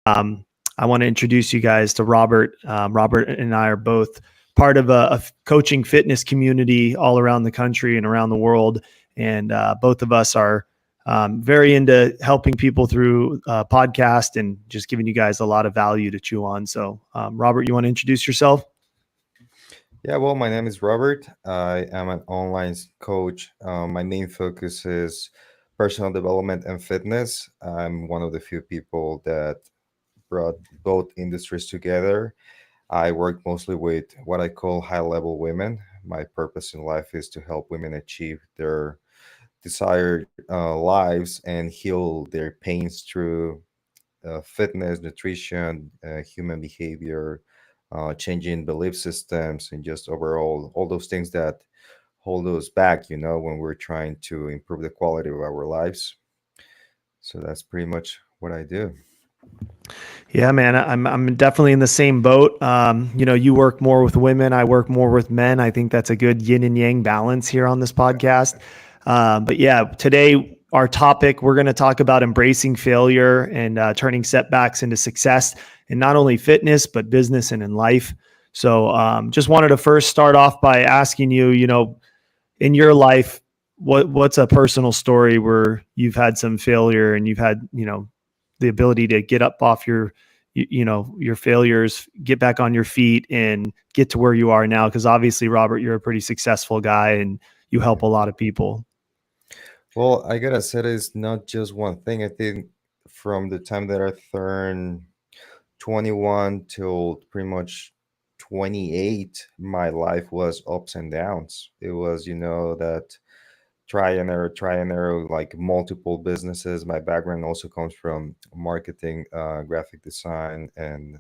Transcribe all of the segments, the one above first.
Um, I want to introduce you guys to Robert. Robert and I are both part of a coaching fitness community all around the country and around the world. And both of us are very into helping people through podcast and just giving you guys a lot of value to chew on. So, Robert, you want to introduce yourself? Yeah, well, my name is Robert. I am an online coach. My main focus is personal development and fitness. I'm one of the few people that brought both industries together. I work mostly with what I call high level women. My purpose in life is to help women achieve their desired lives and heal their pains through fitness, nutrition, human behavior, changing belief systems, and just overall all those things that hold us back, when we're trying to improve the quality of our lives. So that's pretty much what I do. Yeah, man, I'm definitely in the same boat. You work more with women, I work more with men. I think that's a good yin and yang balance here on this podcast. But yeah, today our topic, we're going to talk about embracing failure and turning setbacks into success in not only fitness but business and in life. So, just wanted to first start off by asking you, in your life, what's a personal story where you've had some failure and you've had, the ability to get up off your failures, get back on your feet and get to where you are now? Because obviously, Robert, you're a pretty successful guy and you help a lot of people. Well, I gotta say, it's not just one thing. I think from the time that I turned 21 till pretty much 28, my life was ups and downs. It was, that try and error, like multiple businesses. My background also comes from marketing, graphic design, and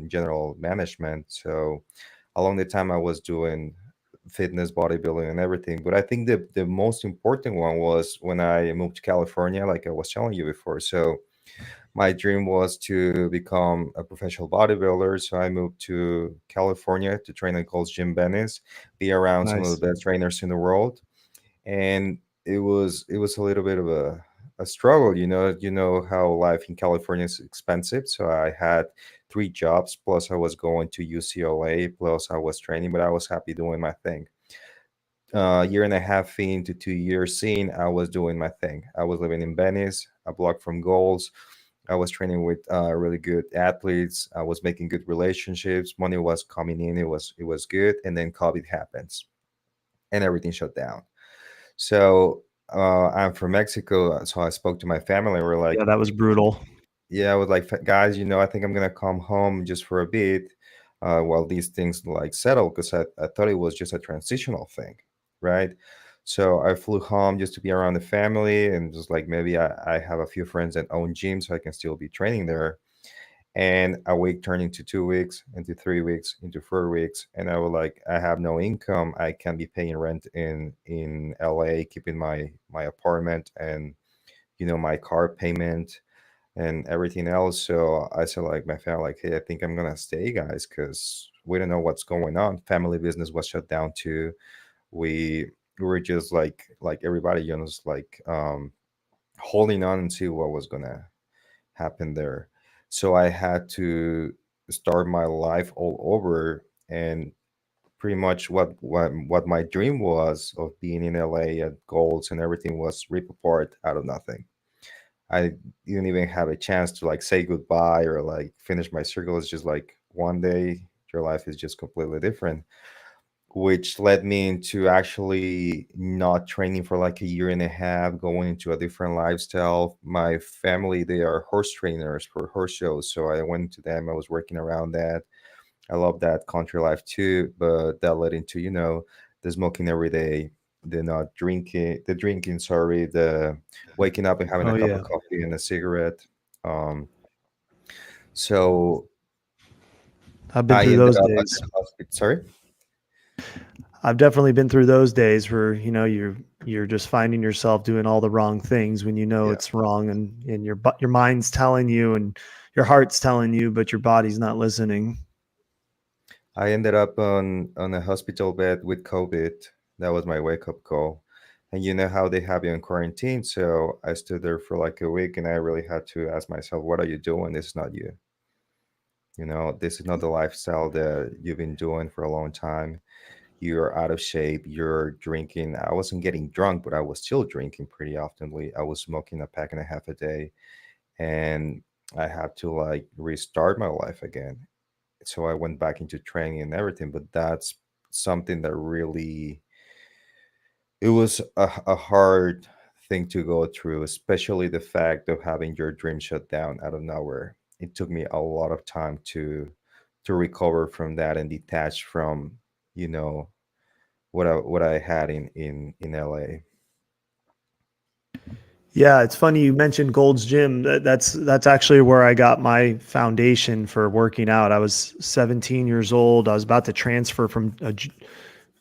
general management. So along the time I was doing fitness, bodybuilding, and everything. But I think the most important one was when I moved to California, like I was telling you before. So my dream was to become a professional bodybuilder. So I moved to California to train at Gold's Gym Venice, be around some of Nice. the best trainers in the world. And it was a little bit of a struggle. You know how life in California is expensive. So I had three jobs, plus I was going to UCLA, plus I was training, but I was happy doing my thing. Year and a half into 2 years in, I was doing my thing. I was living in Venice, a block from Goals. I was training with really good athletes. I was making good relationships. Money was coming in. It was good. And then COVID happens, and everything shut down. So I'm from Mexico. So I spoke to my family. We're like, Yeah, that was brutal. yeah, I was like, guys, I think I'm gonna come home just for a bit, while these things like settle, because I thought it was just a transitional thing, right? So I flew home just to be around the family, and just like maybe I have a few friends that own gyms, so I can still be training there. And a week turned into 2 weeks, into 3 weeks, into 4 weeks, and I was like, I have no income. I can't be paying rent in LA, keeping my apartment, and my car payment and everything else. So I said, like, my family, like, hey, I think I'm gonna stay, guys, because we don't know what's going on. Family business was shut down too. We were just like everybody, just like holding on and see what was gonna happen there. So I had to start my life all over, and pretty much what my dream was of being in LA at Golds and everything was rip apart out of nothing. I didn't even have a chance to like say goodbye or like finish my circle. It's just like one day your life is just completely different, which led me into actually not training for like a year and a half, going into a different lifestyle. My family, they are horse trainers for horse shows. So I went to them. I was working around that. I love that country life too, but that led into, the smoking every day, the drinking, the waking up and having a Oh cup of yeah. coffee and a cigarette. Um, so I've been I through ended those up at the days. hospital. Sorry? I've definitely been through those days where, you're just finding yourself doing all the wrong things when you know Yeah. it's wrong, and your mind's telling you and your heart's telling you, but your body's not listening. I ended up on a hospital bed with COVID. That was my wake up call. And you know how they have you in quarantine. So I stood there for like a week, and I really had to ask myself, what are you doing? This is not you. This is not the lifestyle that you've been doing for a long time. You're out of shape. You're drinking. I wasn't getting drunk, but I was still drinking pretty oftenly. I was smoking a pack and a half a day, and I had to like restart my life again. So I went back into training and everything. But that's something that really, it was a hard thing to go through, especially the fact of having your dream shut down out of nowhere. It took me a lot of time to recover from that and detach from, you know, what I had in LA. Yeah, it's funny you mentioned Gold's Gym. That's actually where I got my foundation for working out. I was 17 years old. I was about to transfer from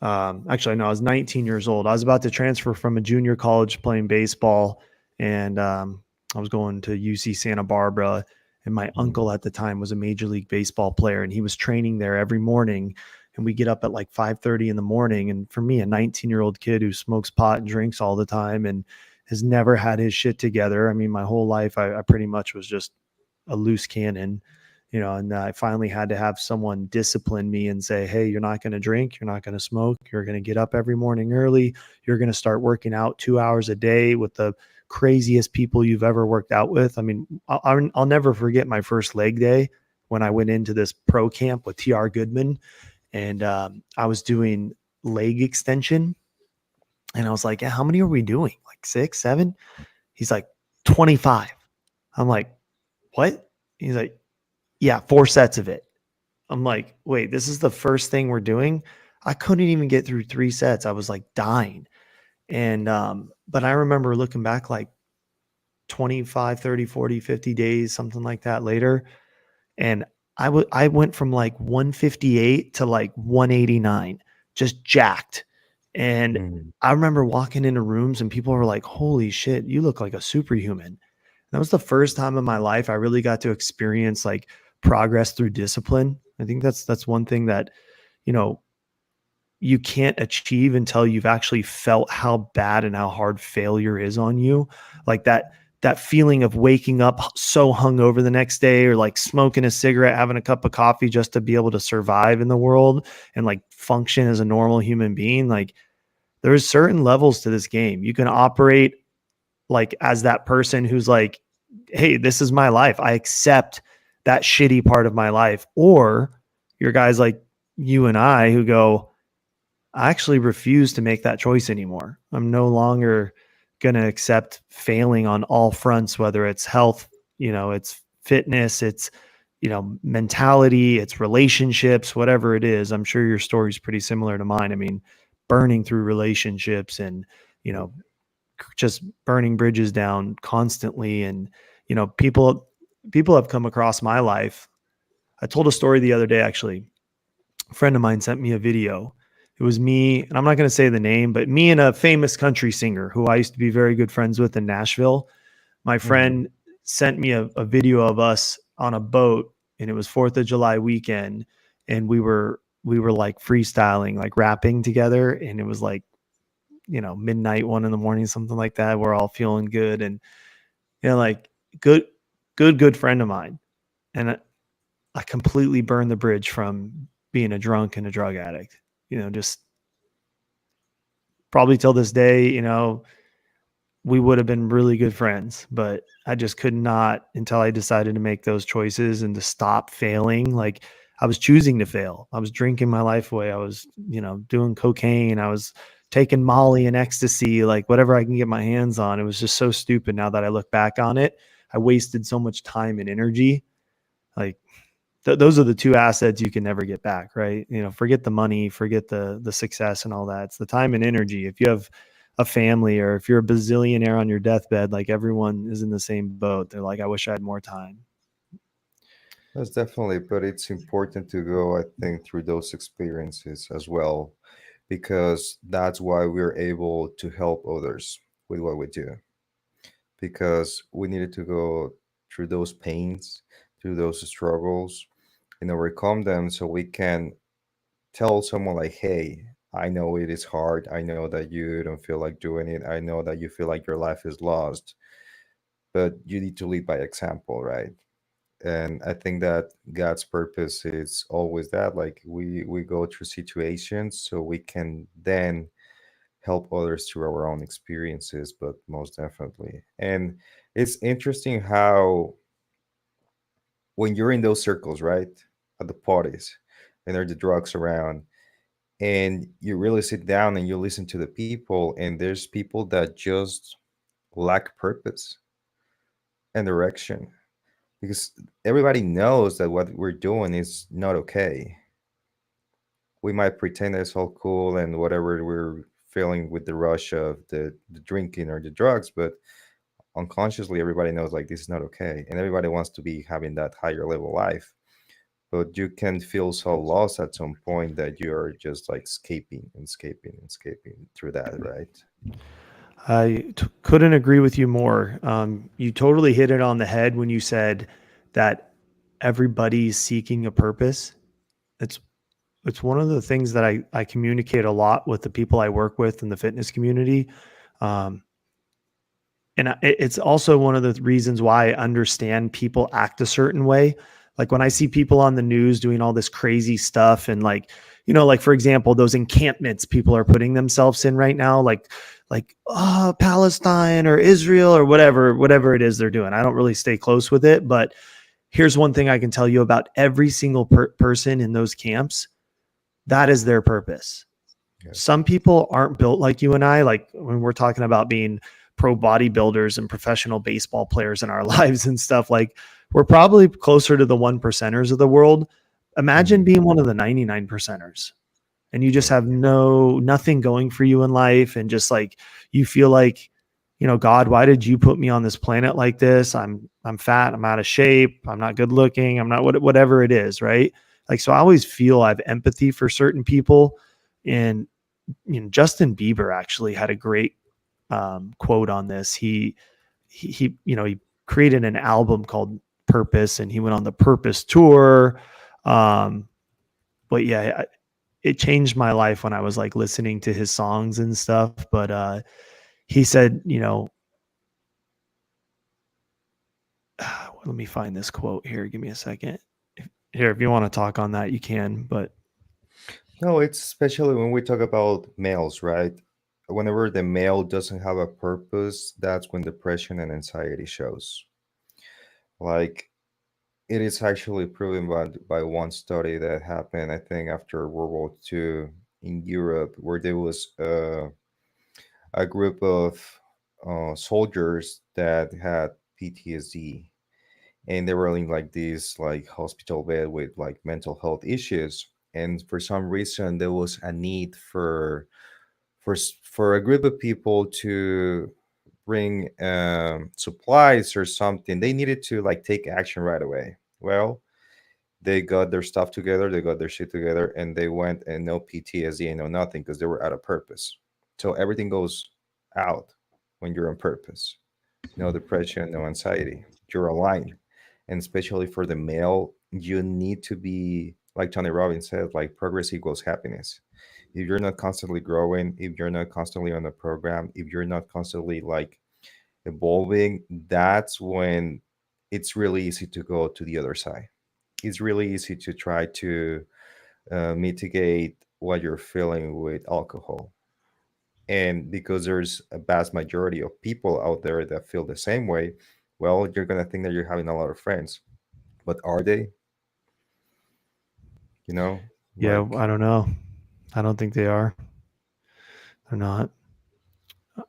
actually, no, I was 19 years old. I was about to transfer from a junior college playing baseball, and I was going to UC Santa Barbara. And my Mhm. uncle at the time was a major league baseball player, and he was training there every morning. And we get up at like 5:30 in the morning. And for me, a 19-year-old kid who smokes pot and drinks all the time and has never had his shit together. I mean, my whole life, I pretty much was just a loose cannon, and I finally had to have someone discipline me and say, hey, you're not going to drink, you're not going to smoke, you're going to get up every morning early, you're going to start working out 2 hours a day with the craziest people you've ever worked out with. I mean, I'll never forget my first leg day when I went into this pro camp with TR Goodman, and I was doing leg extension, and I was like, yeah, how many are we doing? Like six, seven? He's like, 25. I'm like, what? He's like, yeah, 4 sets of it. I'm like, wait, this is the first thing we're doing? I couldn't even get through 3 sets. I was like dying. And, but I remember looking back like 25, 30, 40, 50 days, something like that later. And I went from like 158 to like 189, just jacked. And Mhm. I remember walking into rooms and people were like, holy shit, you look like a superhuman. That was the first time in my life I really got to experience like progress through discipline. I think that's one thing that, you know, you can't achieve until you've actually felt how bad and how hard failure is on you. Like that feeling of waking up so hungover the next day, or like smoking a cigarette, having a cup of coffee just to be able to survive in the world and like function as a normal human being. Like there's certain levels to this game. You can operate like as that person who's like, hey, this is my life. I accept that shitty part of my life. Or you're guys like you and I who go, I actually refuse to make that choice anymore. I'm no longer going to accept failing on all fronts, whether it's health, it's fitness, it's, mentality, it's relationships, whatever it is. I'm sure your story's pretty similar to mine. I mean, burning through relationships and, you know, just burning bridges down constantly. And, people have come across my life. I told a story the other day, actually. A friend of mine sent me a video. It was me, and I'm not going to say the name, but me and a famous country singer who I used to be very good friends with in Nashville. My Mhm. friend sent me a video of us on a boat, and it was 4th of July weekend, and we were like freestyling, like rapping together, and it was like, midnight, 1 in the morning, something like that. We're all feeling good, and like good, good friend of mine, and I completely burned the bridge from being a drunk and a drug addict. Just probably till this day, we would have been really good friends, but I just could not until I decided to make those choices and to stop failing. Like I was choosing to fail. I was drinking my life away. I was, doing cocaine. I was taking Molly and ecstasy, like whatever I can get my hands on. It was just so stupid now that I look back on it. I wasted so much time and energy. Like those are the two assets you can never get back, right? Forget the money, forget the success and all that. It's the time and energy. If you have a family, or if you're a bazillionaire on your deathbed, like everyone is in the same boat. They're like, I wish I had more time. That's definitely, but it's important to go, I think, through those experiences as well, because that's why we're able to help others with what we do. Because we needed to go through those pains, through those struggles, overcome them so we can tell someone like, hey, I know it is hard. I know that you don't feel like doing it. I know that you feel like your life is lost, but you need to lead by example, right? And I think that God's purpose is always that, like we go through situations so we can then help others through our own experiences, but most definitely. And it's interesting how when you're in those circles, right, at the parties, and there are the drugs around, and you really sit down and you listen to the people, and there's people that just lack purpose and direction, because everybody knows that what we're doing is not okay. We might pretend it's all cool and whatever we're feeling with the rush of the drinking or the drugs, but unconsciously everybody knows like this is not okay, and everybody wants to be having that higher level life. But you can feel so lost at some point that you're just like escaping and escaping and escaping through that, right? Couldn't agree with you more. You totally hit it on the head when you said that everybody's seeking a purpose. It's it's one of the things that I communicate a lot with the people I work with in the fitness community. Um, it's also one of the reasons why I understand people act a certain way. Like when I see people on the news doing all this crazy stuff and like, like for example, those encampments people are putting themselves in right now, like Palestine or Israel or whatever it is they're doing. I don't really stay close with it, but here's one thing I can tell you about every single person in those camps. That is their purpose. Yeah. Some people aren't built like you and I, like when we're talking about being pro bodybuilders and professional baseball players in our lives and stuff, like we're probably closer to the 1%ers of the world. Imagine Mhm. being one of the 99 percenters and you just Yeah. have nothing going for you in life. And just like, you feel like, God, why did you put me on this planet like this? I'm fat. I'm out of shape. I'm not good looking. I'm not whatever it is. Right. Like, so I always feel I have empathy for certain people. And Justin Bieber actually had a great quote on this. He created an album called Purpose, and he went on the Purpose tour. Um, but yeah, it changed my life when I was like listening to his songs and stuff. But he said, let me find this quote here. Give me a second. Here, if you want to talk on that, you can. But No, it's especially when we talk about males, right? Whenever the male doesn't have a purpose, that's when depression and anxiety shows. Like it is actually proven by one study that happened, I think, after World War II in Europe, where there was a group of soldiers that had PTSD, and they were in like this like hospital bed with like mental health issues, and for some reason there was a need for a group of people to bring supplies or something. They needed to like take action right away. Well, they got their stuff together, they got their shit together, and they went, and no PTSD and no nothing, because they were out of purpose. So everything goes out when you're on purpose. No depression, no anxiety. You're aligned. And especially for the male, you need to be, like Tony Robbins said, like progress equals happiness. If you're not constantly growing, if you're not constantly on a program, if you're not constantly like evolving, that's when it's really easy to go to the other side. It's really easy to try to mitigate what you're feeling with alcohol. And because there's a vast majority of people out there that feel the same way, well, you're going to think that you're having a lot of friends. But are they? You know, yeah, like, I don't know. I don't think they are. They're not.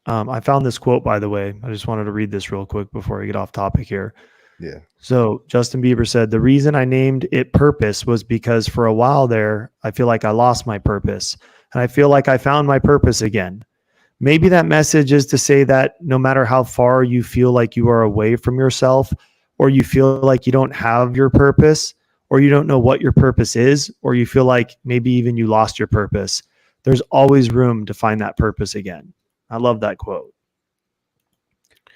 I found this quote, by the way. I just wanted to read this real quick before I get off topic here. yeah. So Justin Bieber said, the reason I named it Purpose was because for a while there, I feel like I lost my purpose. And I feel like I found my purpose again. Maybe that message is to say that no matter how far you feel like you are away from yourself, or you feel like you don't have your purpose, or you don't know what your purpose is, or you feel like maybe even you lost your purpose, there's always room to find that purpose again. I love that quote.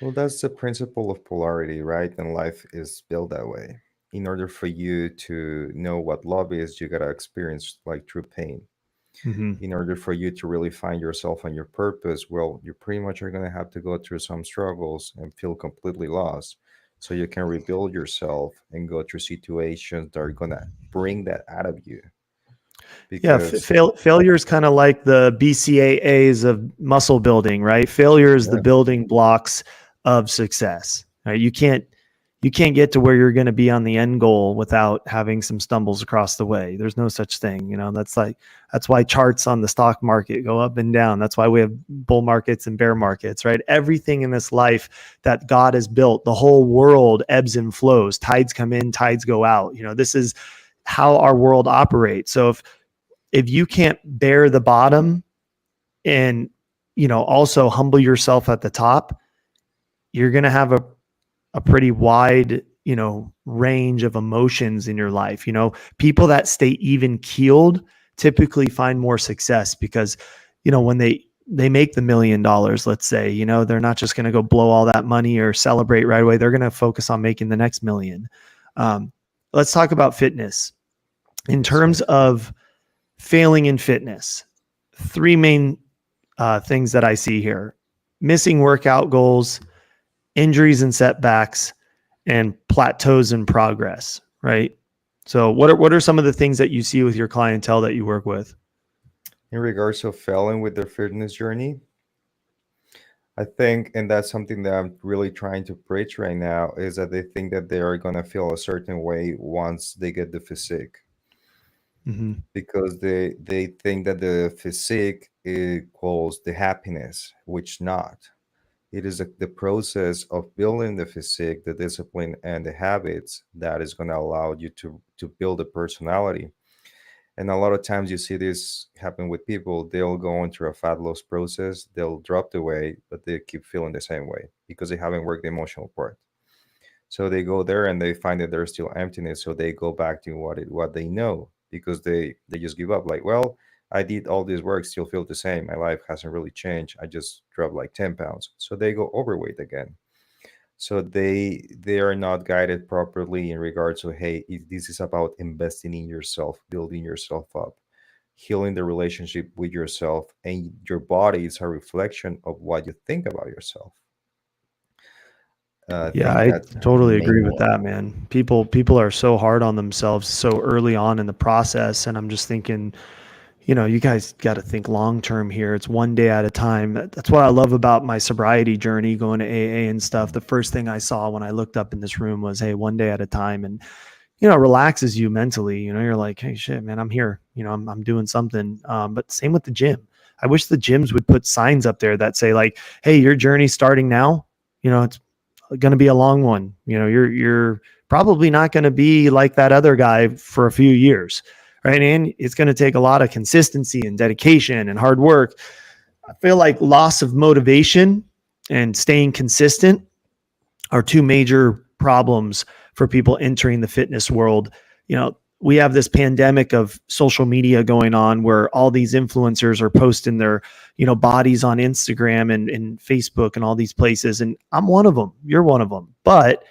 Well, that's the principle of polarity, right? And life is built that way. In order for you to know what love is, you got to experience like true pain. Mm-hmm. In order for you to really find yourself and your purpose, well, you pretty much are going to have to go through some struggles and feel completely lost so you can rebuild yourself and go through situations that are gonna bring that out of you. Yeah, Because failure is kind of like the BCAAs of muscle building, right? Failure is the yeah, building blocks of success. Right? You can't get to where you're going to be on the end goal without having some stumbles across the way. There's no such thing, that's why charts on the stock market go up and down. That's why we have bull markets and bear markets, right? Everything in this life that God has built, the whole world ebbs and flows. Tides come in, tides go out. This is how our world operates. So if you can't bear the bottom and also humble yourself at the top, you're going to have a pretty wide range of emotions in your life. People that stay even keeled typically find more success because when they make the $1 million, let's say, they're not just going to go blow all that money or celebrate right away. They're going to focus on making the next million. Let's talk about fitness in yes, sir. terms of failing in fitness. Three main things that I see here: missing workout goals, injuries and setbacks, and plateaus in progress, right? So what are some of the things that you see with your clientele that you work with? In regards of failing with their fitness journey, I think, and that's something that I'm really trying to preach right now, is that they think that they are gonna feel a certain way once they get the physique, Mm-hmm. because they think that the physique equals the happiness, which not. It is the process of building the physique, the discipline, and the habits that is going to allow you to build a personality. And a lot of times you see this happen with people. They'll go into a fat loss process, they'll drop the weight, but they keep feeling the same way because they haven't worked the emotional part. So they go there and they find that there's still emptiness. So they go back to what they know, because they just give up. Like, well, I did all this work, still feel the same. My life hasn't really changed. I just dropped like 10 pounds. So they go overweight again. So they are not guided properly in regards to, hey, this is about investing in yourself, building yourself up, healing the relationship with yourself, and your body is a reflection of what you think about yourself. I Yeah, think I that's the totally main agree with one. that, man. People are so hard on themselves so early on in the process, and I'm just thinking, you guys got to think long term here. It's one day at a time. That's what I love about my sobriety journey, going to AA and stuff. The first thing I saw when I looked up in this room was, hey, one day at a time. And it relaxes you mentally. You're like, hey, shit, man, I'm here. I'm doing something. But same with the gym. I wish the gyms would put signs up there that say, like, hey, your journey's starting now. It's going to be a long one. You're probably not going to be like that other guy for a few years, right? And it's going to take a lot of consistency and dedication and hard work. I feel like loss of motivation and staying consistent are two major problems for people entering the fitness world. We have this pandemic of social media going on where all these influencers are posting their, bodies on Instagram and Facebook and all these places. And I'm one of them. You're one of them. But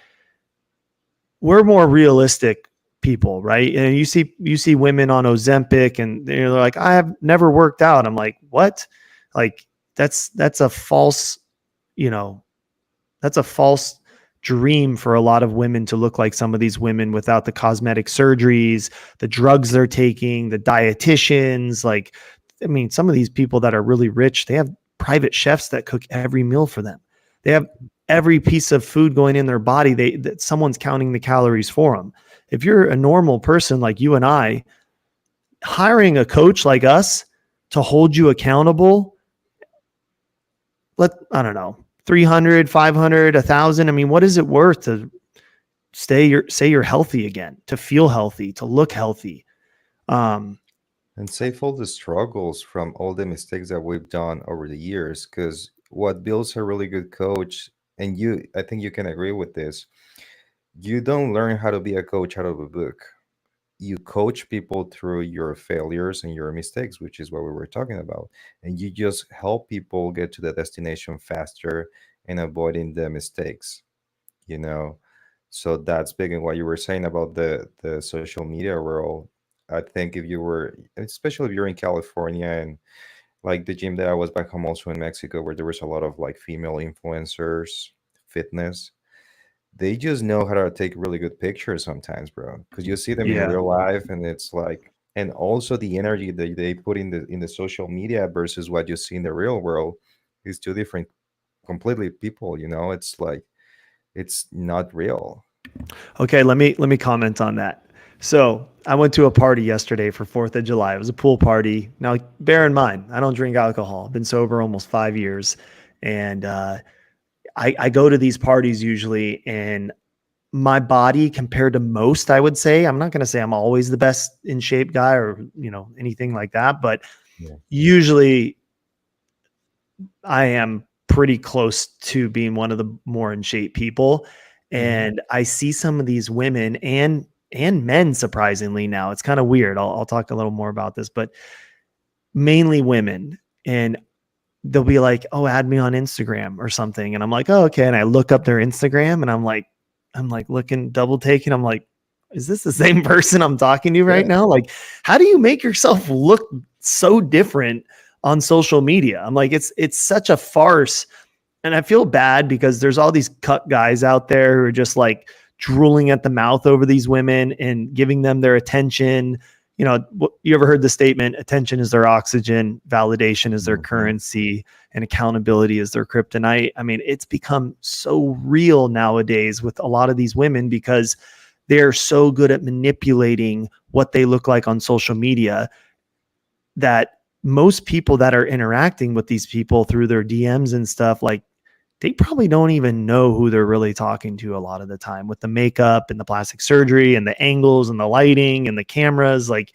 we're more realistic people, right? And you see women on Ozempic and they're like, I have never worked out. I'm like, what? Like that's a false, you know, that's a false dream for a lot of women to look like some of these women without the cosmetic surgeries, the drugs they're taking, the dietitians. Like, I mean, some of these people that are really rich, they have private chefs that cook every meal for them. They have every piece of food going in their body. That someone's counting the calories for them. If you're a normal person like you and I, hiring a coach like us to hold you accountable, I don't know, 300, 500, 1,000. I mean, what is it worth to say you're healthy again, to feel healthy, to look healthy? Um, And save all the struggles from all the mistakes that we've done over the years. Because what builds a really good coach, and I think you can agree with this, you don't learn how to be a coach out of a book. You coach people through your failures and your mistakes, which is what we were talking about. And you just help people get to the destination faster and avoiding the mistakes, you know. So that's big in what you were saying about the social media world. I think if you were, especially if you're in California, and like the gym that I was back home also in Mexico, where there was a lot of like female influencers, fitness, they just know how to take really good pictures sometimes, bro. Because you see them in Yeah. real life, and it's like, and also the energy that they put in the social media versus what you see in the real world is two different, completely people. It's like it's not real. Okay, let me comment on that. So I went to a party yesterday for 4th of July. It was a pool party. Now, bear in mind, I don't drink alcohol. I've been sober almost 5 years. And I go to these parties usually, and my body compared to most, I would say, I'm not going to say I'm always the best in shape guy or, anything like that, but Yeah. usually I am pretty close to being one of the more in shape people. Hmm. And I see some of these women and men, surprisingly. Now it's kind of weird. I'll talk a little more about this, but mainly women. And they'll be like, "Oh, add me on Instagram or something." And I'm like, "Oh, okay." And I look up their Instagram, and I'm like looking, double taking. I'm like, "Is this the same person I'm talking to right Yeah. now?" Like, how do you make yourself look so different on social media? I'm like, it's such a farce. And I feel bad because there's all these cut guys out there who are just like drooling at the mouth over these women and giving them their attention. You ever heard the statement, attention is their oxygen, validation is their Hmm. currency, and accountability is their kryptonite? I mean, it's become so real nowadays with a lot of these women because they're so good at manipulating what they look like on social media that most people that are interacting with these people through their DMs and stuff, like, they probably don't even know who they're really talking to a lot of the time with the makeup and the plastic surgery and the angles and the lighting and the cameras. Like,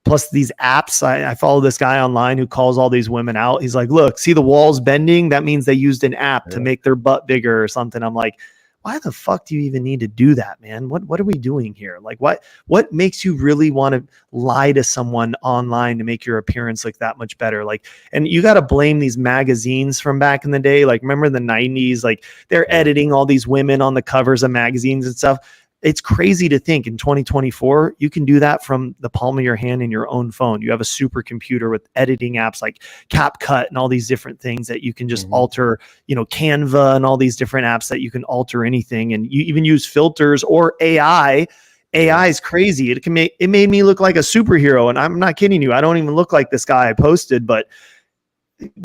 plus these apps. I follow this guy online who calls all these women out. He's like, "Look, see the walls bending? That means they used an app to Yeah. make their butt bigger or something." I'm like, why the fuck do you even need to do that, man? What are we doing here? Like, what makes you really want to lie to someone online to make your appearance look that much better? Like, and you got to blame these magazines from back in the day. Like, remember the 90s? Like, they're Yeah. editing all these women on the covers of magazines and stuff. It's crazy to think in 2024 you can do that from the palm of your hand in your own phone. You have a supercomputer with editing apps like CapCut and all these different things that you can just Hmm. alter, Canva and all these different apps that you can alter anything, and you even use filters or AI. Yeah. AI is crazy. It made me look like a superhero, and I'm not kidding you. I don't even look like this guy I posted, but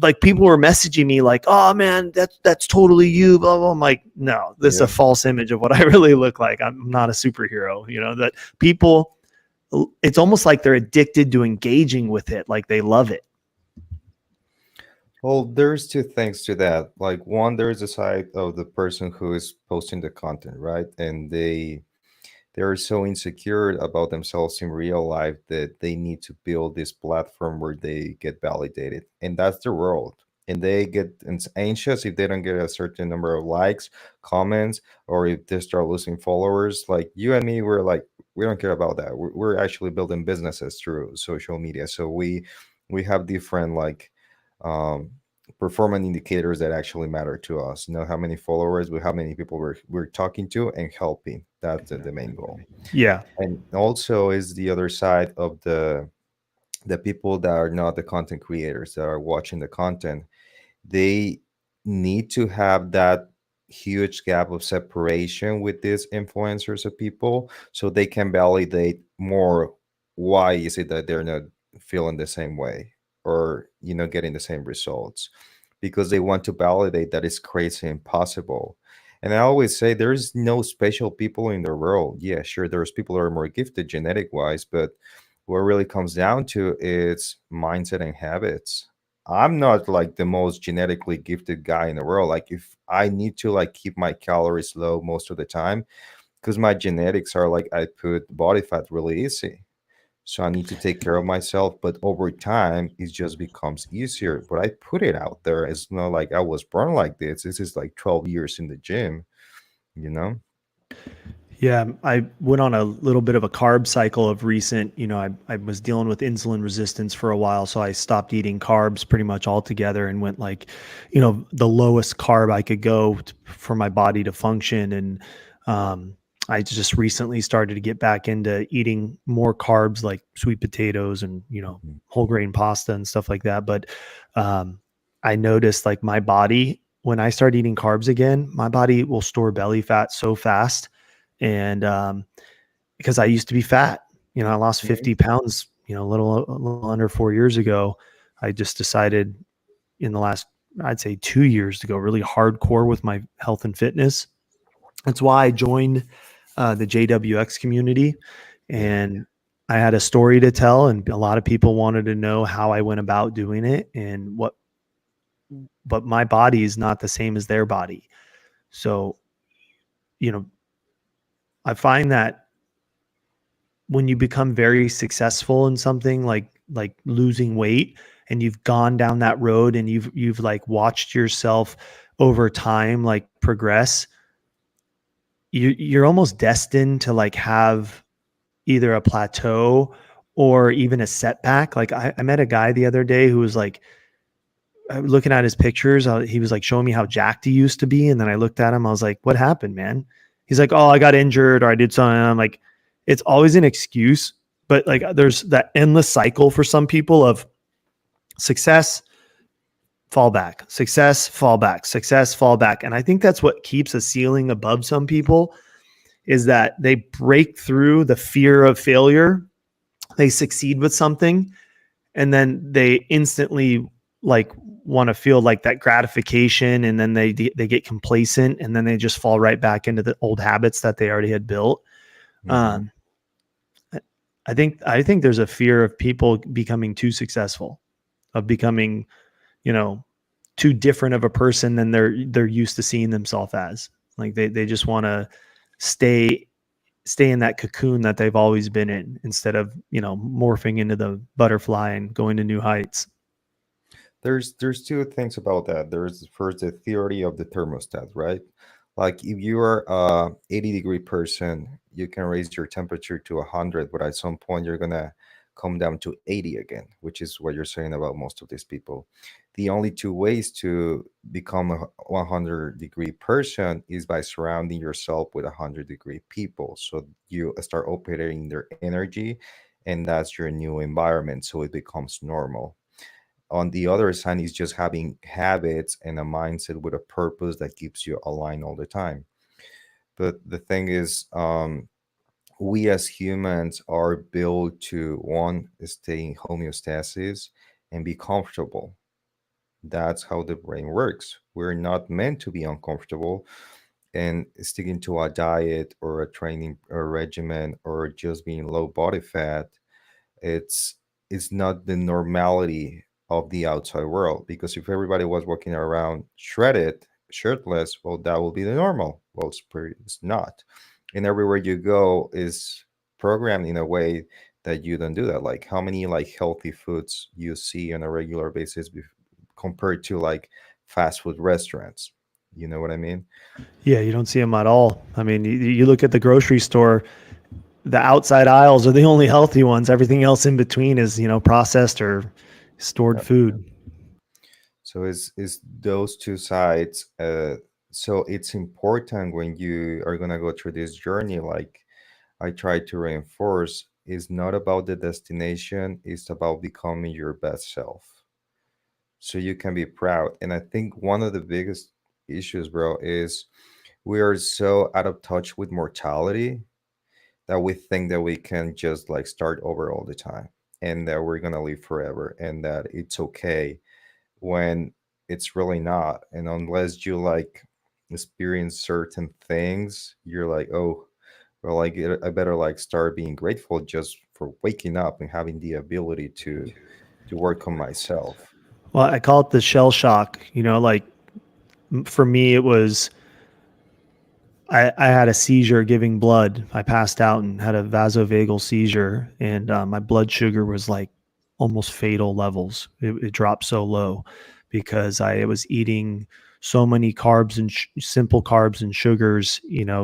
like people were messaging me like, "Oh man, that's totally you." Blah blah. I'm like, no, this is a Yeah. false image of what I really look like. I'm not a superhero. That people, it's almost like they're addicted to engaging with it. Like they love it. Well, there's two things to that. Like one, there's the side of the person who is posting the content, right? And they're so insecure about themselves in real life that they need to build this platform where they get validated, and that's the world. And they get anxious if they don't get a certain number of likes, comments, or if they start losing followers. Like you and me, we're like, we don't care about that. We're actually building businesses through social media, so we have different like um performance indicators that actually matter to us. Know how many followers, how many people we're talking to and helping. That's the main goal. Yeah. And also is the other side of the people that are not the content creators that are watching the content. They need to have that huge gap of separation with these influencers of people so they can validate more why is it that they're not feeling the same way or getting the same results, because they want to validate that it's crazy impossible. And I always say there's no special people in the world. Yeah, sure, there's people that are more gifted genetic wise, but what really comes down to is mindset and habits. I'm not like the most genetically gifted guy in the world. Like if I need to like keep my calories low most of the time because my genetics are like I put body fat really easy. So I need to take care of myself, but over time it just becomes easier. But I put it out there. It's not like I was born like this. This is like 12 years in the gym, you know? Yeah, I went on a little bit of a carb cycle of recent. I was dealing with insulin resistance for a while, so I stopped eating carbs pretty much altogether and went like, the lowest carb I could go for my body to function. And I just recently started to get back into eating more carbs, like sweet potatoes and Mhm. whole grain pasta and stuff like that. But um, I noticed like my body when I start eating carbs again, my body will store belly fat so fast. And because I used to be fat, I lost Mhm. 50 pounds, a little under 4 years ago. I just decided in the last, I'd say 2 years to go really hardcore with my health and fitness. That's why I joined the JWX community, Yeah. and I had a story to tell, and a lot of people wanted to know how I went about doing it and but my body is not the same as their body. So, you know, I find that when you become very successful in something like losing weight, and you've gone down that road, and you've like watched yourself over time like progress, you're almost destined to like have either a plateau or even a setback. Like I met a guy the other day who was like, looking at his pictures, he was like showing me how jacked he used to be. And then I looked at him, I was like, what happened, man? He's like, oh, I got injured or I did something. And I'm like, it's always an excuse, but like there's that endless cycle for some people of success, fall back, success, fall back, success, fall back. And I think that's what keeps a ceiling above some people, is that they break through the fear of failure. They succeed with something, and then they instantly like want to feel like that gratification, and then they get complacent, and then they just fall right back into the old habits that they already had built. Hmm. um, I think there's a fear of people becoming too successful, of becoming, you know too different of a person than they're used to seeing themselves as. Like they just want to stay in that cocoon that they've always been in, instead of morphing into the butterfly and going to new heights. There's two things about that. There's first the theory of the thermostat, right? Like if you are a 80-degree person, you can raise your temperature to 100, but at some point you're gonna come down to 80 again, which is what you're saying about most of these people. The only two ways to become a 100-degree person is by surrounding yourself with 100-degree people. So you start operating their energy, and that's your new environment. So it becomes normal. On the other side is just having habits and a mindset with a purpose that keeps you aligned all the time. But the thing is, we as humans are built to one, stay in homeostasis and be comfortable. That's how the brain works. We're not meant to be uncomfortable, and sticking to a diet or a training or regimen or just being low body fat, it's it's not the normality of the outside world, because if everybody was walking around shredded, shirtless, well, that will be the normal. Well, it's not. And everywhere you go is programmed in a way that you don't do that. Like how many like healthy foods you see on a regular basis compared to like fast food restaurants. You know what I mean? Yeah, you don't see them at all. I mean, you look at the grocery store, the outside aisles are the only healthy ones. Everything else in between is, processed or stored food. So it's those two sides. So it's important when you are gonna go through this journey, like I try to reinforce, is not about the destination, it's about becoming your best self. So you can be proud. And I think one of the biggest issues, bro, is we are so out of touch with mortality that we think that we can just like start over all the time and that we're gonna live forever and that it's okay, when it's really not. And unless you like experience certain things, you're like, oh, well, like I better like start being grateful just for waking up and having the ability to work on myself. Well, I call it the shell shock. Like for me, it was I had a seizure giving blood. I passed out and had a vasovagal seizure, and my blood sugar was like almost fatal levels. It dropped so low because I was eating so many carbs and simple carbs and sugars,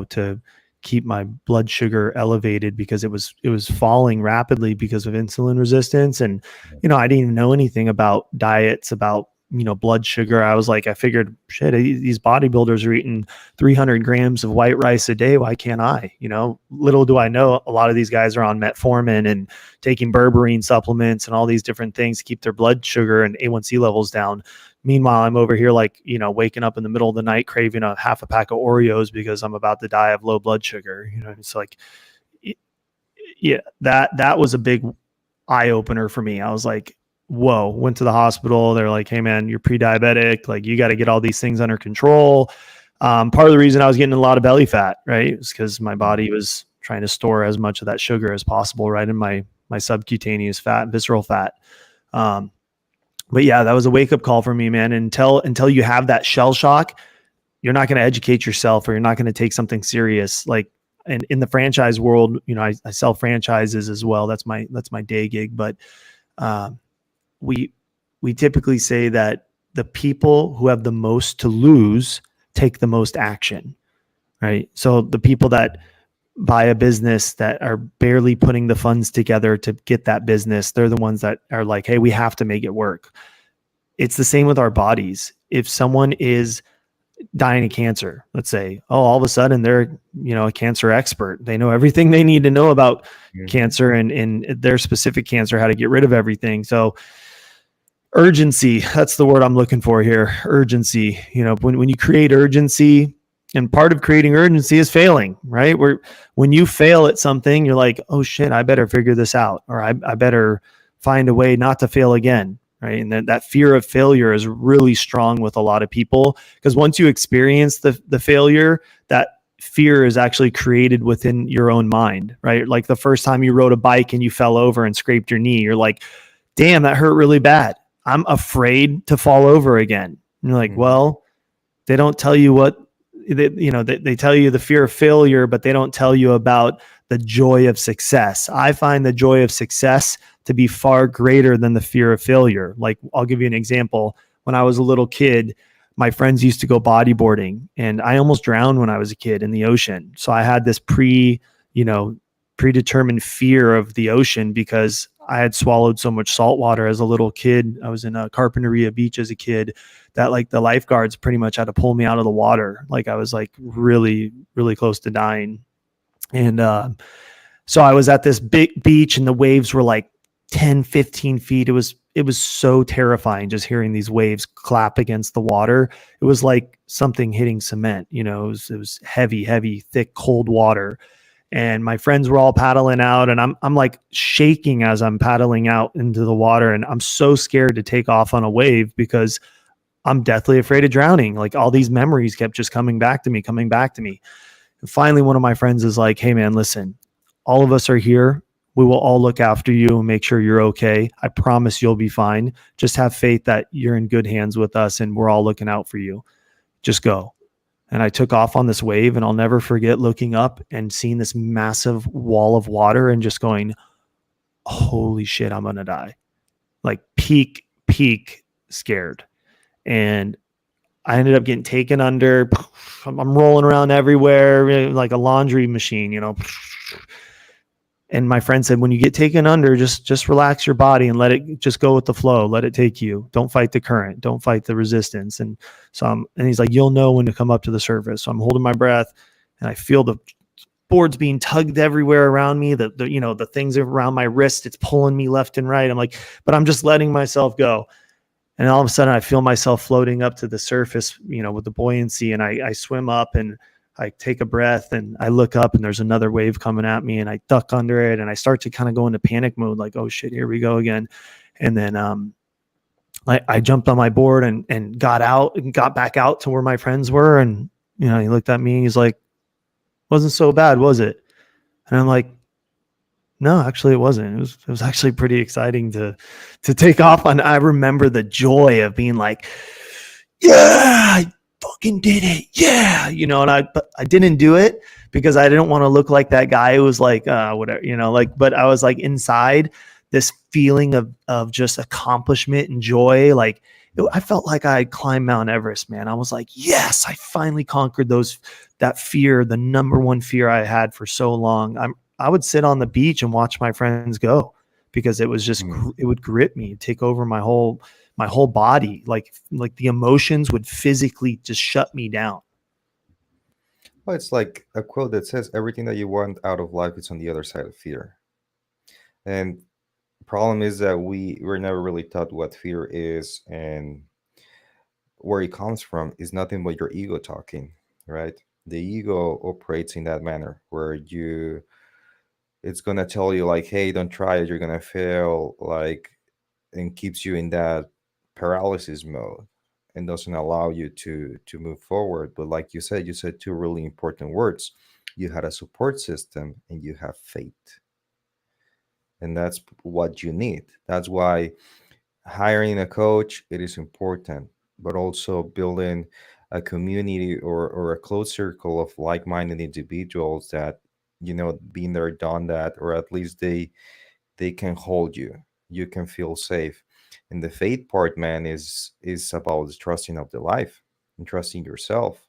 to keep my blood sugar elevated, because it was falling rapidly because of insulin resistance. And I didn't even know anything about diets, about blood sugar. I was like, I figured, shit, these bodybuilders are eating 300 grams of white rice a day. Why can't I? Little do I know, a lot of these guys are on metformin and taking berberine supplements and all these different things to keep their blood sugar and A1C levels down. Meanwhile, I'm over here like, waking up in the middle of the night craving a half a pack of Oreos because I'm about to die of low blood sugar. It's like, yeah, that was a big eye opener for me. I was like, whoa, went to the hospital. They're like, hey man, you're pre-diabetic. Like you got to get all these things under control. Part of the reason I was getting a lot of belly fat, right, is because my body was trying to store as much of that sugar as possible, right, in my subcutaneous fat, visceral fat. But yeah, that was a wake up call for me, man. Until you have that shell shock, you're not going to educate yourself, or you're not going to take something serious. Like, and in the franchise world, I sell franchises as well. That's my day gig. But we typically say that the people who have the most to lose take the most action, right? So the people that buy a business that are barely putting the funds together to get that business, they're the ones that are like, hey, we have to make it work. It's the same with our bodies. If someone is dying of cancer, let's say, all of a sudden they're, a cancer expert. They know everything they need to know about cancer and their specific cancer, how to get rid of everything. So urgency, that's the word I'm looking for here. Urgency. When you create urgency, and part of creating urgency is failing, right? When you fail at something, you're like, oh shit, I better figure this out, or I better find a way not to fail again, right? And that fear of failure is really strong with a lot of people, because once you experience the failure, that fear is actually created within your own mind, right? Like the first time you rode a bike and you fell over and scraped your knee, you're like, damn, that hurt really bad. I'm afraid to fall over again. And you're like, well, they don't tell you what, they tell you the fear of failure, but they don't tell you about the joy of success. I find the joy of success to be far greater than the fear of failure. Like, I'll give you an example. When I was a little kid, my friends used to go bodyboarding, and I almost drowned when I was a kid in the ocean. So I had this predetermined fear of the ocean because I had swallowed so much salt water as a little kid. I was in a Carpinteria Beach as a kid, that like the lifeguards pretty much had to pull me out of the water. Like I was like really, really close to dying. And so I was at this big beach and the waves were like 10, 15 feet. It was so terrifying just hearing these waves clap against the water. It was like something hitting cement, it was heavy, heavy, thick, cold water. And my friends were all paddling out, and I'm like shaking as I'm paddling out into the water. And I'm so scared to take off on a wave because I'm deathly afraid of drowning. Like all these memories kept just coming back to me. And finally, one of my friends is like, hey man, listen, all of us are here. We will all look after you and make sure you're okay. I promise you'll be fine. Just have faith that you're in good hands with us and we're all looking out for you. Just go. And I took off on this wave, and I'll never forget looking up and seeing this massive wall of water and just going, holy shit, I'm going to die. Like peak scared. And I ended up getting taken under. I'm rolling around everywhere like a laundry machine, And my friend said, when you get taken under, just relax your body and let it just go with the flow. Let it take you. Don't fight the current. Don't fight the resistance. And so and he's like, you'll know when to come up to the surface. So I'm holding my breath, and I feel the boards being tugged everywhere around me. The things around my wrist, it's pulling me left and right. I'm like, but I'm just letting myself go. And all of a sudden I feel myself floating up to the surface, with the buoyancy, and I swim up and I take a breath and I look up and there's another wave coming at me, and I duck under it and I start to kind of go into panic mode, like, oh shit, here we go again. And then I jumped on my board and got out and got back out to where my friends were. And, he looked at me and he's like, wasn't so bad, was it? And I'm like, no, actually it wasn't. It was actually pretty exciting to take off on. I remember the joy of being like, yeah, fucking did it. Yeah. And I didn't do it because I didn't want to look like that guy who was like, whatever, but I was like inside this feeling of just accomplishment and joy. Like I felt like I had climbed Mount Everest, man. I was like, yes, I finally conquered that fear, the number one fear I had for so long. I would sit on the beach and watch my friends go because it was just, it would grip me, take over my whole body. Like the emotions would physically just shut me down. Well, it's like a quote that says, everything that you want out of life is on the other side of fear. And the problem is that we're never really taught what fear is. And where it comes from is nothing but your ego talking, right? The ego operates in that manner where it's gonna tell you like, hey, don't try it, you're gonna fail, like, and keeps you in that paralysis mode and doesn't allow you to move forward. But like you said two really important words. You had a support system and you have faith. And that's what you need. That's why hiring a coach, it is important, but also building a community or a close circle of like-minded individuals that, been there, done that, or at least they can hold you. You can feel safe. And the faith part, man, is about the trusting of the life and trusting yourself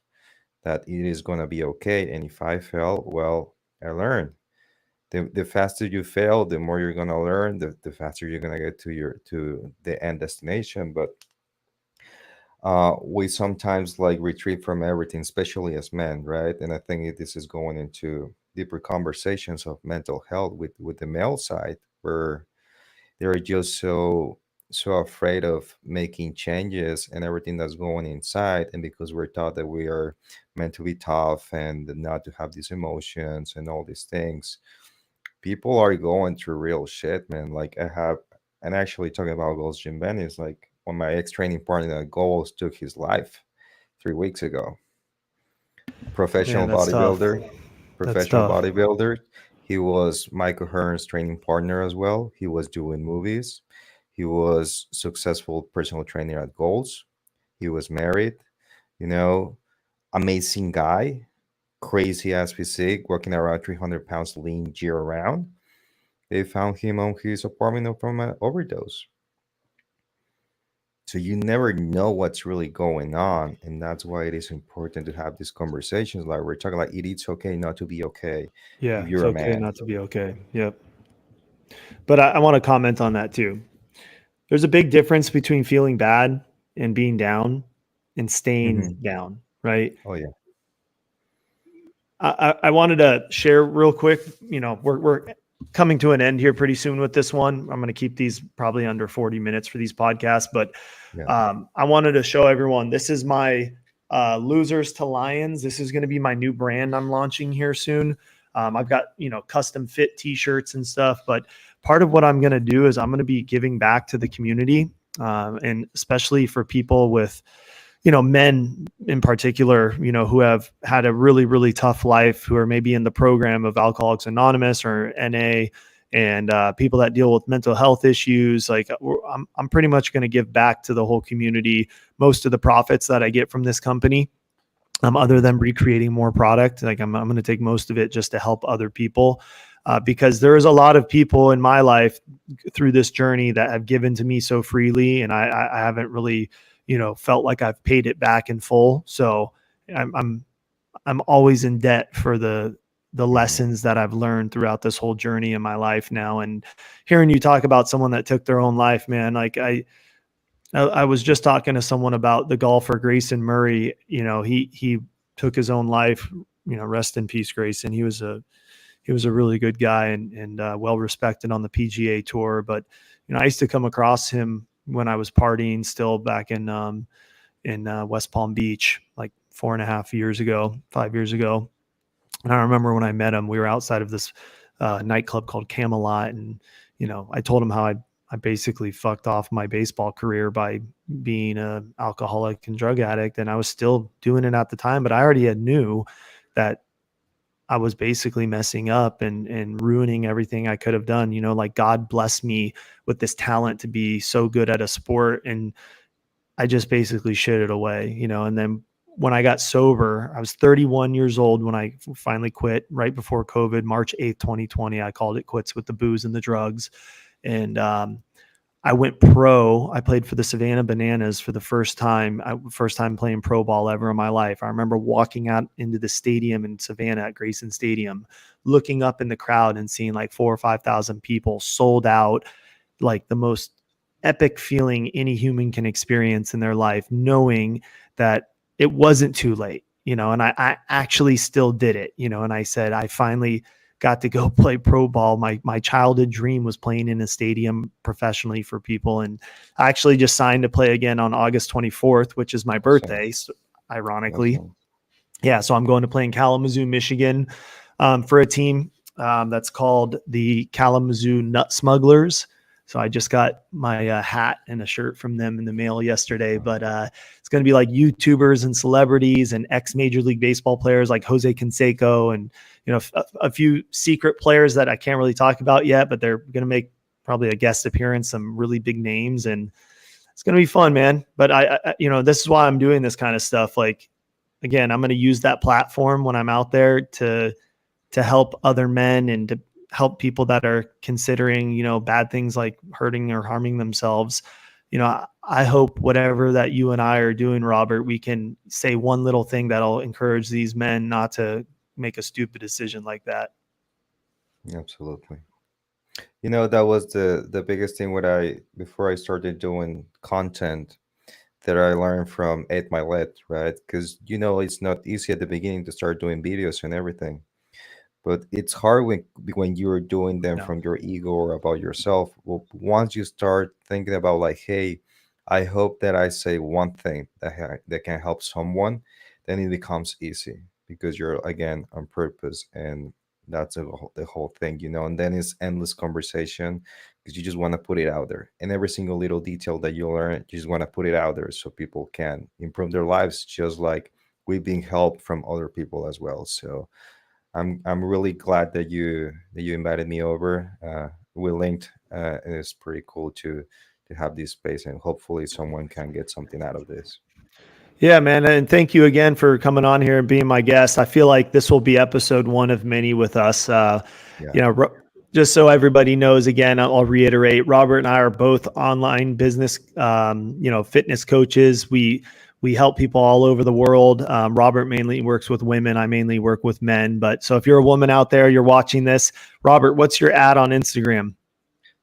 that it is gonna be okay. And if I fail, well, I learn. The faster you fail, the more you're gonna learn, the faster you're gonna get to the end destination. But we sometimes like retreat from everything, especially as men, right? And I think this is going into deeper conversations of mental health with the male side, where they're just so afraid of making changes and everything that's going inside. And because we're taught that we are meant to be tough and not to have these emotions and all these things, people are going through real shit, man. Like I have, and actually talking about goals, Jim Benny is like when my ex training partner that goals took his life 3 weeks ago. Man, Professional that's tough. bodybuilder, That's professional tough. bodybuilder. He was Michael Hearn's training partner as well. He was doing movies. He was successful personal trainer at Goals. He was married. You know, amazing guy, crazy ass physique, working around 300 pounds lean year round. They found him on his apartment from an overdose. So you never know what's really going on, and that's why it is important to have these conversations. Like we're talking, like it's okay not to be okay Yeah, if it's you're a okay man. not to be okay. Yep. But I want to comment on that too. There's a big difference between feeling bad and being down and staying Hmm. down, right? Oh yeah, I wanted to share real quick. We're coming to an end here pretty soon with this one. I'm going to keep these probably under 40 minutes for these podcasts, but yeah. I wanted to show everyone this is my losers to lions. This is going to be my new brand I'm launching here soon. I've got custom fit T-shirts and stuff, but part of what I'm going to do is I'm going to be giving back to the community, and especially for people with men in particular, who have had a really, really tough life, who are maybe in the program of Alcoholics Anonymous or NA, and people that deal with mental health issues. Like I'm pretty much going to give back to the whole community. Most of the profits that I get from this company, other than recreating more product, like I'm going to take most of it just to help other people. Because there is a lot of people in my life through this journey that have given to me so freely, and I haven't really, felt like I've paid it back in full. So I'm always in debt for the Hmm. lessons that I've learned throughout this whole journey in my life now. And hearing you talk about someone that took their own life, man, like I was just talking to someone about the golfer Grayson Murray. He took his own life. Rest in peace, Grayson. He was a really good guy and well respected on the PGA tour. But I used to come across him when I was partying still back in West Palm Beach, like 4.5 years ago, 5 years ago. And I remember when I met him, we were outside of this nightclub called Camelot, and I told him how I basically fucked off my baseball career by being a alcoholic and drug addict, and I was still doing it at the time, but I already had knew that I was basically messing up and ruining everything I could have done. Like God blessed me with this talent to be so good at a sport, and I just basically shit it away, and then when I got sober, I was 31 years old when I finally quit right before COVID, March 8th, 2020. I called it quits with the booze and the drugs. And I went pro. I played for the Savannah Bananas for the first time. First time playing pro ball ever in my life. I remember walking out into the stadium in Savannah at Grayson Stadium, looking up in the crowd and seeing like 4 or 5,000 people sold out, like the most epic feeling any human can experience in their life, knowing that it wasn't too late, and I actually still did it, and I said, I finally got to go play pro ball. My childhood dream was playing in a stadium professionally for people. And I actually just signed to play again on August 24th, which is my Awesome. birthday, ironically. Awesome. Yeah, so I'm going to play in Kalamazoo, Michigan, for a team that's called the Kalamazoo Nut Smugglers. So I just got my hat and a shirt from them in the mail yesterday. But it's going to be like YouTubers and celebrities and ex Major League Baseball players like Jose Canseco and a few secret players that I can't really talk about yet, but they're going to make probably a guest appearance. Some really big names, and it's going to be fun, man. But this is why I'm doing this kind of stuff. Like, again, I'm going to use that platform when I'm out there to help other men and to help people that are considering, bad things like hurting or harming themselves. I hope whatever that you and I are doing, Robert, we can say one little thing that'll encourage these men not to make a stupid decision like that. Absolutely. That was the biggest thing what I before I started doing content that I learned from Ate My Lit, right? Because it's not easy at the beginning to start doing videos and everything, but it's hard when you're doing them No. from your ego or about yourself. Well, once you start thinking about like, hey, I hope that I say one thing that can help someone, then it becomes easy because you're again on purpose, and that's the whole thing, and then it's endless conversation because you just want to put it out there, and every single little detail that you learn, you just want to put it out there so people can improve their lives, just like we've been helped from other people as well. So I'm really glad that you invited me over. We linked, and it's pretty cool to have this space, and hopefully someone can get something out of this. Yeah, man. And thank you again for coming on here and being my guest. I feel like this will be episode one of many with us. Yeah, You know, ro- just so everybody knows, again, I'll reiterate, Robert and I are both online business, fitness coaches. We help people all over the world. Robert mainly works with women. I mainly work with men. But so if you're a woman out there, you're watching this, Robert, what's your ad on Instagram?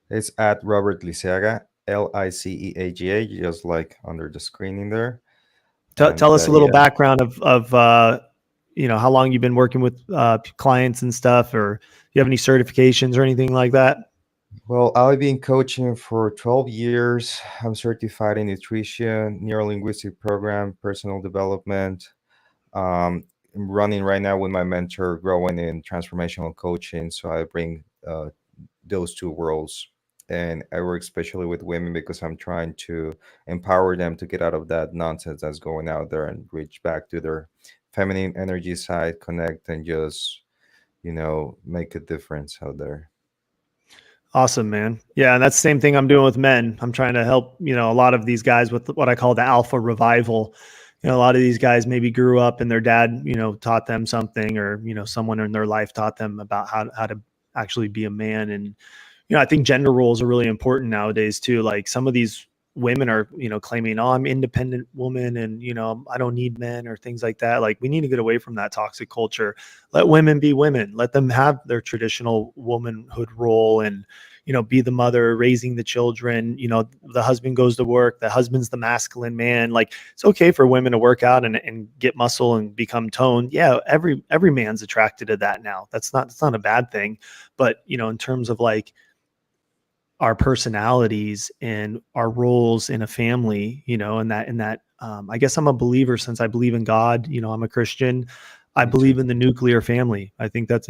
it's at Robert Liceaga, Liceaga, just like under the screen in there. Tell And us a little yeah, background of how long you've been working with clients and stuff, or you have any certifications or anything like that. well, I've been coaching for 12 years. I'm certified in nutrition, neurolinguistic program, personal development. I'm running right now with my mentor, growing in transformational coaching. So I bring those two worlds, and I work especially with women because I'm trying to empower them to get out of that nonsense that's going out there and reach back to their feminine energy side, connect, and just make a difference out there. Awesome, man. Yeah, and that's the same thing I'm doing with men. I'm trying to help, a lot of these guys with what I call the alpha revival. A lot of these guys maybe grew up and their dad, taught them something, or, someone in their life taught them about how to actually be a man. And, I think gender roles are really important nowadays too. Like some of these women are, claiming, oh, I'm independent woman and, I don't need men or things like that. Like we need to get away from that toxic culture. Let women be women. Let them have their traditional womanhood role and, be the mother raising the children. The husband goes to work. The husband's the masculine man. Like it's okay for women to work out and get muscle and become toned. Yeah, every man's attracted to that now. That's not a bad thing. But in terms of like our personalities and our roles in a family, I guess I'm a believer since I believe in God, I'm a Christian. I Me too. believe in the nuclear family. I think that's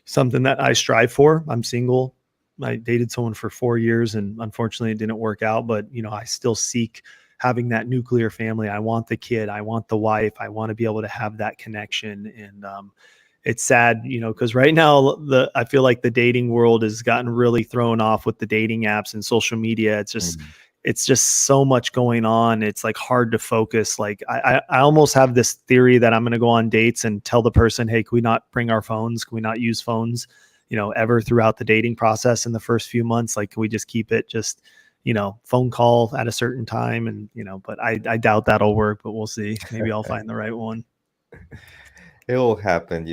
something that I strive for. I'm single. I dated someone for 4 years and unfortunately it didn't work out, but I still seek having that nuclear family. I want the kid. I want the wife. I want to be able to have that connection. And, it's sad, because right now I feel like the dating world has gotten really thrown off with the dating apps and social media. Mhm. It's just so much going on. It's like hard to focus. Like I almost have this theory that I'm going to go on dates and tell the person, hey, can we not bring our phones? Can we not use phones, ever throughout the dating process in the first few months? Like, can we just keep it just, phone call at a certain time? And, but I doubt that'll work, but we'll see. Maybe I'll find the right one. It will happen,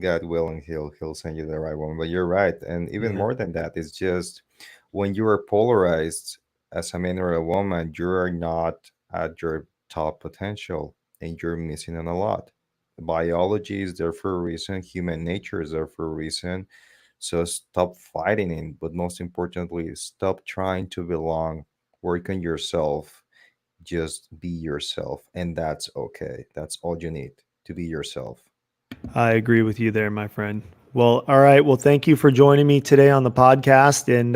God willing, he'll send you the right one. But you're right, and even Yeah. more than that, it's just when you are polarized as a man or a woman, you are not at your top potential, and you're missing on a lot. Biology is there for a reason. Human nature is there for a reason. So stop fighting it, but most importantly, stop trying to belong. Work on yourself. Just be yourself, and that's okay. That's all you need, to be yourself. I agree with you there, my friend. Well, all right. Well, thank you for joining me today on the podcast. And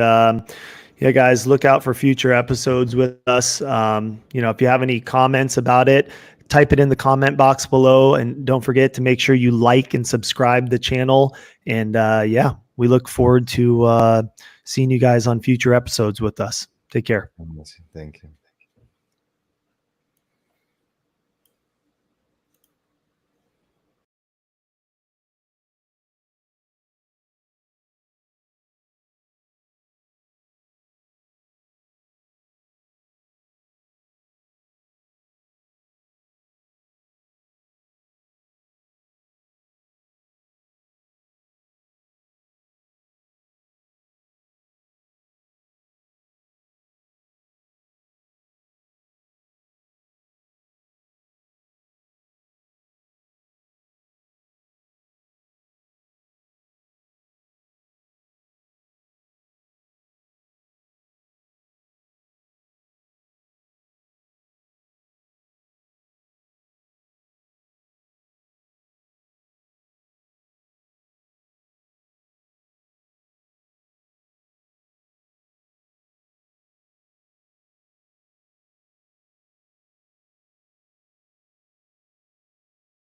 yeah, guys, look out for future episodes with us. If you have any comments about it, type it in the comment box below. And don't forget to make sure you like and subscribe the channel. And yeah, we look forward to seeing you guys on future episodes with us. Take care. Thank you.